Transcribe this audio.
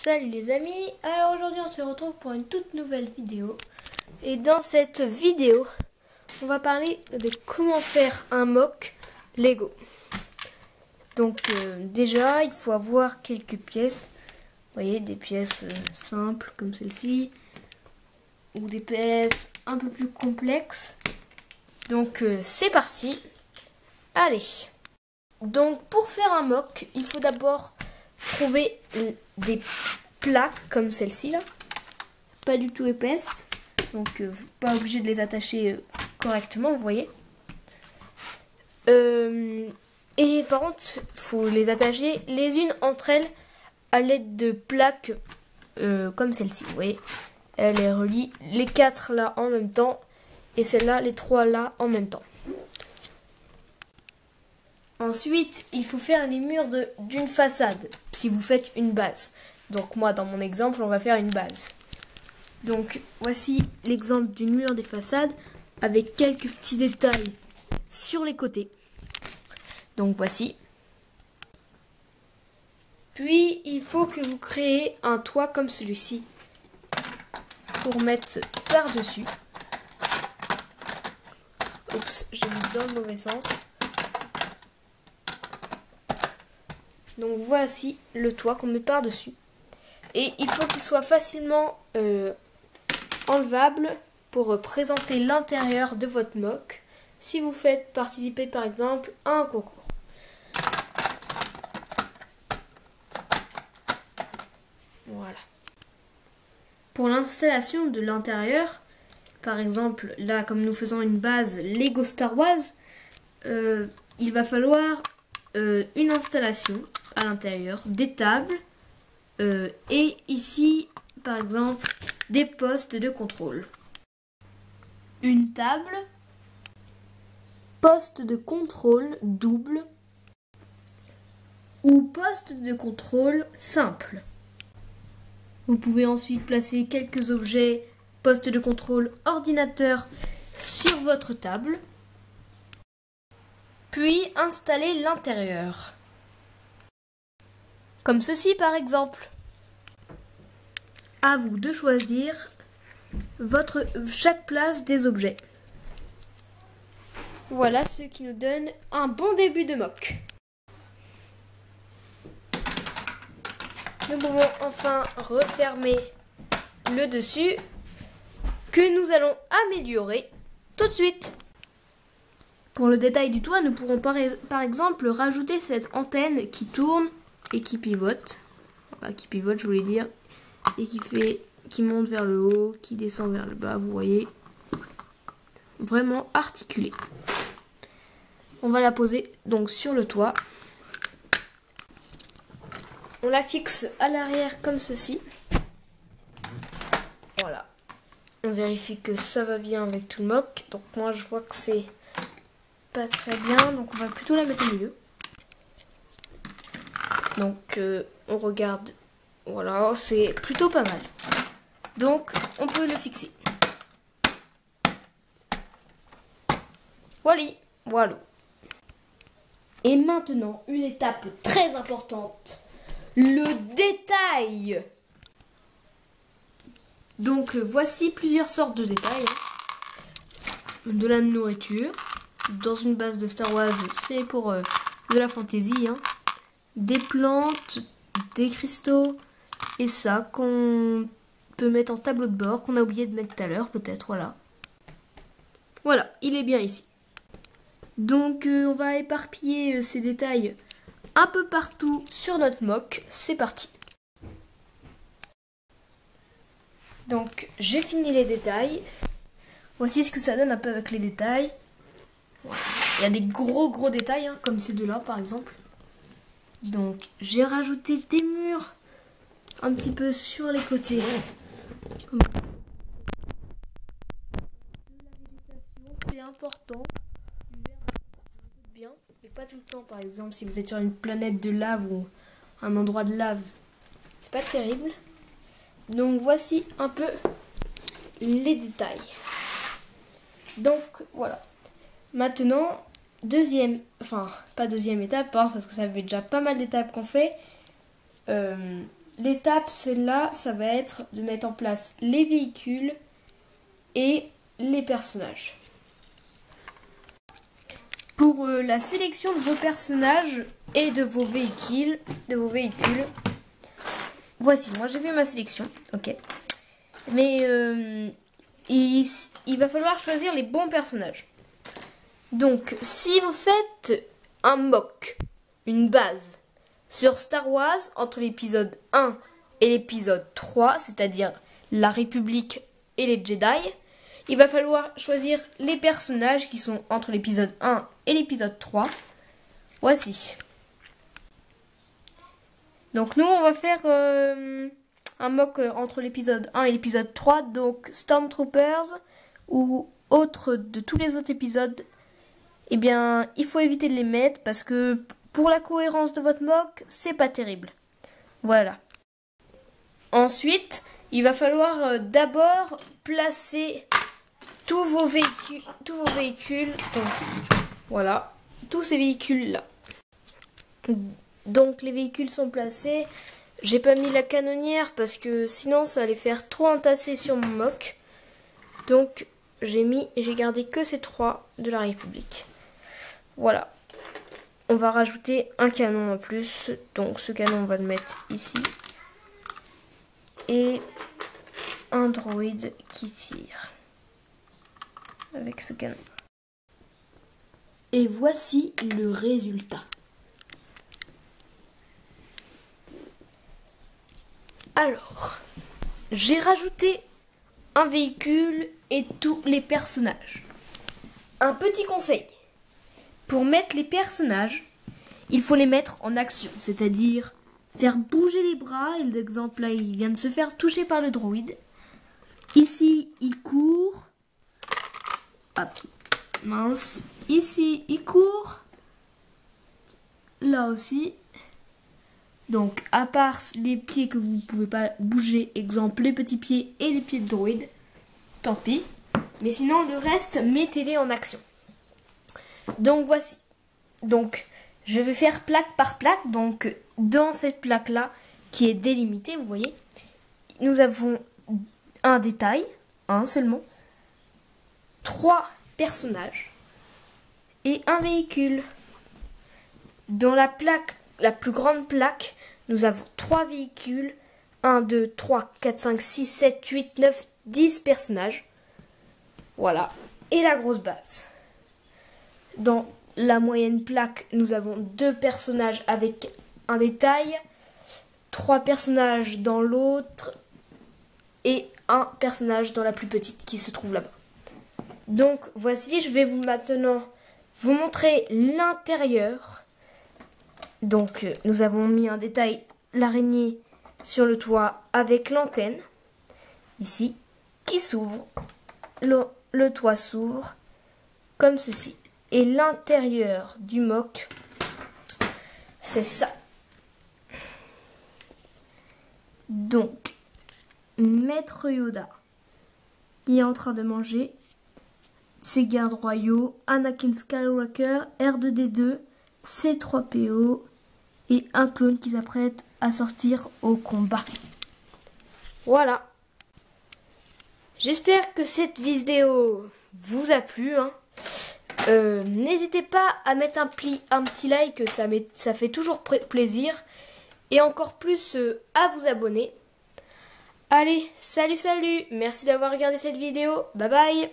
Salut les amis, alors aujourd'hui on se retrouve pour une toute nouvelle vidéo. Et dans cette vidéo, on va parler de comment faire un mock Lego. Donc déjà, il faut avoir quelques pièces. Vous voyez, des pièces simples comme celle-ci. Ou des pièces un peu plus complexes. Donc c'est parti. Allez. Donc pour faire un mock, il faut d'abord trouver des plaques comme celle-ci là, pas du tout épaisses, donc pas obligé de les attacher correctement, vous voyez. Et par contre, faut les attacher les unes entre elles à l'aide de plaques comme celle-ci, vous voyez. Elle les relie les 4 là en même temps et celle-là les 3 là en même temps. Ensuite, il faut faire les murs d'une façade, si vous faites une base. Donc moi, dans mon exemple, on va faire une base. Donc, voici l'exemple du mur des façades, avec quelques petits détails sur les côtés. Donc voici. Puis, il faut que vous créez un toit comme celui-ci, pour mettre par-dessus. Oups, j'ai mis dans le mauvais sens. Donc voici le toit qu'on met par-dessus. Et il faut qu'il soit facilement enlevable pour présenter l'intérieur de votre mock. Si vous faites participer par exemple à un concours. Voilà. Pour l'installation de l'intérieur, par exemple là comme nous faisons une base Lego Star Wars, il va falloir une installation à l'intérieur, des tables et ici par exemple des postes de contrôle. Une table, poste de contrôle double ou poste de contrôle simple. Vous pouvez ensuite placer quelques objets poste de contrôle ordinateur sur votre table, puis installer l'intérieur. Comme ceci par exemple. À vous de choisir chaque place des objets. Voilà ce qui nous donne un bon début de mock. Nous pouvons enfin refermer le dessus que nous allons améliorer tout de suite. Pour le détail du toit, nous pourrons par exemple rajouter cette antenne qui tourne et qui pivote. Voilà, qui pivote, je voulais dire. Et qui monte vers le haut, qui descend vers le bas, vous voyez. Vraiment articulé. On va la poser donc sur le toit. On la fixe à l'arrière comme ceci. Voilà. On vérifie que ça va bien avec tout le mock. Donc moi je vois que c'est pas très bien. Donc on va plutôt la mettre au milieu. Donc on regarde. Voilà, c'est plutôt pas mal. Donc on peut le fixer. Voilà. Et maintenant, une étape très importante. Le détail. Donc voici plusieurs sortes de détails. De la nourriture. Dans une base de Star Wars, c'est pour de la fantaisie. Hein. Des plantes, des cristaux. Et ça qu'on peut mettre en tableau de bord, qu'on a oublié de mettre tout à l'heure peut-être, voilà. Voilà, il est bien ici. Donc on va éparpiller ces détails un peu partout sur notre mock. C'est parti. Donc j'ai fini les détails. Voici ce que ça donne un peu avec les détails. Voilà. Il y a des gros détails, hein, comme ces deux-là par exemple. Donc j'ai rajouté des murs un petit peu sur les côtés. Comme... C'est important. Bien, mais pas tout le temps. Par exemple, si vous êtes sur une planète de lave ou un endroit de lave, c'est pas terrible. Donc voici un peu les détails. Donc voilà. Maintenant, pas deuxième étape, hein, parce que ça fait déjà pas mal d'étapes qu'on fait. l'étape, celle-là, ça va être de mettre en place les véhicules et les personnages. Pour la sélection de vos personnages et de vos véhicules, voici, moi j'ai fait ma sélection, ok. Mais il va falloir choisir les bons personnages. Donc, si vous faites un mock, une base, sur Star Wars, entre l'épisode 1 et l'épisode 3, c'est-à-dire la République et les Jedi, il va falloir choisir les personnages qui sont entre l'épisode 1 et l'épisode 3. Voici. Donc nous, on va faire un mock entre l'épisode 1 et l'épisode 3, donc Stormtroopers ou autres de tous les autres épisodes. Eh bien, il faut éviter de les mettre parce que pour la cohérence de votre mock, c'est pas terrible. Voilà. Ensuite, il va falloir d'abord placer tous vos véhicules. Donc, voilà, tous ces véhicules-là. Donc, les véhicules sont placés. J'ai pas mis la canonnière parce que sinon, ça allait faire trop entasser sur mon mock. Donc, j'ai gardé que ces 3 de la République. Voilà. On va rajouter un canon en plus. Donc ce canon, on va le mettre ici. Et un droïde qui tire. Avec ce canon. Et voici le résultat. Alors, j'ai rajouté un véhicule et tous les personnages. Un petit conseil. Pour mettre les personnages, il faut les mettre en action, c'est-à-dire faire bouger les bras. Et l'exemple là, il vient de se faire toucher par le droïde. Ici, il court. Hop, mince. Ici, il court. Là aussi. Donc, à part les pieds que vous ne pouvez pas bouger, exemple les petits pieds et les pieds de droïde, tant pis. Mais sinon, le reste, mettez-les en action. Donc voici. Donc je vais faire plaque par plaque. Donc dans cette plaque là qui est délimitée, vous voyez, nous avons un détail, un seulement, 3 personnages et un véhicule. Dans la plaque, la plus grande plaque, nous avons 3 véhicules, 1, 2, 3, 4, 5, 6, 7, 8, 9, 10 personnages. Voilà. Et la grosse base. Dans la moyenne plaque, nous avons 2 personnages avec un détail, 3 personnages dans l'autre et un personnage dans la plus petite qui se trouve là-bas. Donc voici, je vais maintenant vous montrer l'intérieur. Donc nous avons mis un détail, l'araignée sur le toit avec l'antenne, ici, qui s'ouvre. Le toit s'ouvre comme ceci. Et l'intérieur du mock, c'est ça. Donc, Maître Yoda, qui est en train de manger, ses gardes royaux, Anakin Skywalker, R2D2, C3PO et un clone qui s'apprête à sortir au combat. Voilà. J'espère que cette vidéo vous a plu, hein. N'hésitez pas à mettre un petit like, ça fait toujours plaisir. Et encore plus à vous abonner. Allez, salut, merci d'avoir regardé cette vidéo. Bye bye.